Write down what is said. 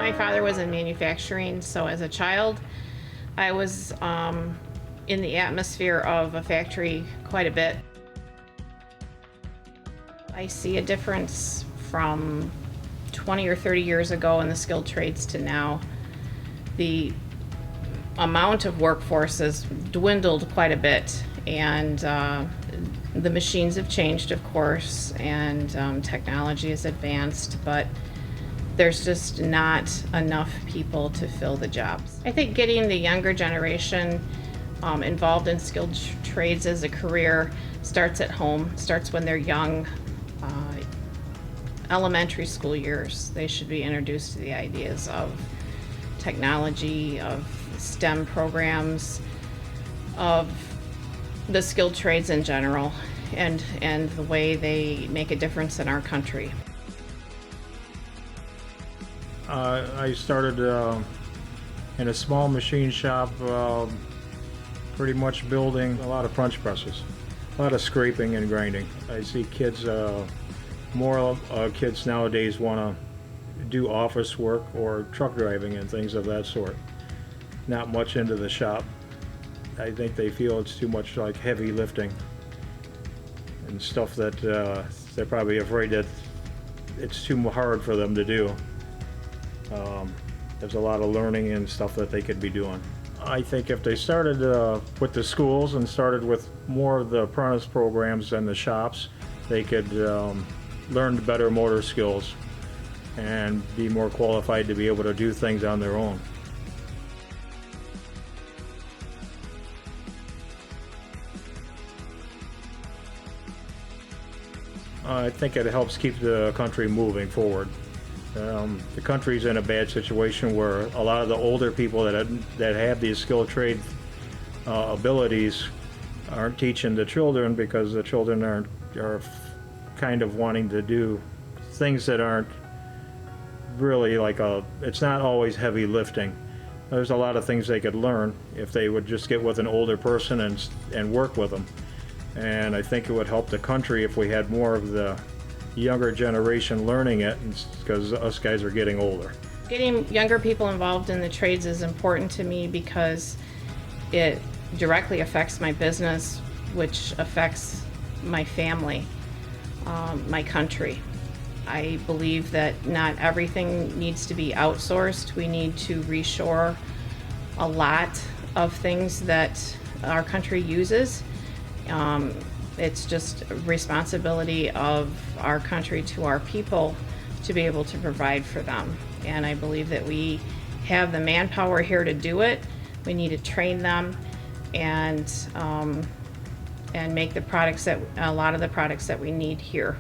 My father was in manufacturing, so as a child, I was in the atmosphere of a factory quite a bit. I see a difference from 20 or 30 years ago in the skilled trades to now. The amount of workforce has dwindled quite a bit, and the machines have changed, of course, and technology has advanced, but there's just not enough people to fill the jobs. I think getting the younger generation involved in skilled trades as a career starts at home, starts when they're young. Elementary school years, they should be introduced to the ideas of technology, of STEM programs, of the skilled trades in general, and the way they make a difference in our country. I started in a small machine shop, pretty much building a lot of punch presses, a lot of scraping and grinding. I see kids, more kids nowadays want to do office work or truck driving and things of that sort. Not much into the shop. I think they feel it's too much like heavy lifting and stuff that they're probably afraid that it's too hard for them to do. There's a lot of learning and stuff that they could be doing. I think if they started with the schools and started with more of the apprentice programs and the shops, they could learn better motor skills and be more qualified to be able to do things on their own. I think it helps keep the country moving forward. The country's in a bad situation where a lot of the older people that have these skilled trade abilities aren't teaching the children, because the children are kind of wanting to do things that aren't really like it's not always heavy lifting. There's a lot of things they could learn if they would just get with an older person and work with them. And I think it would help the country if we had more of the younger generation learning it, because us guys are getting older. Getting younger people involved in the trades is important to me because it directly affects my business, which affects my family, my country. I believe that not everything needs to be outsourced. We need to reshore a lot of things that our country uses. It's just a responsibility of our country to our people to be able to provide for them. And I believe that we have the manpower here to do it. We need to train them and make the products a lot of the products that we need here.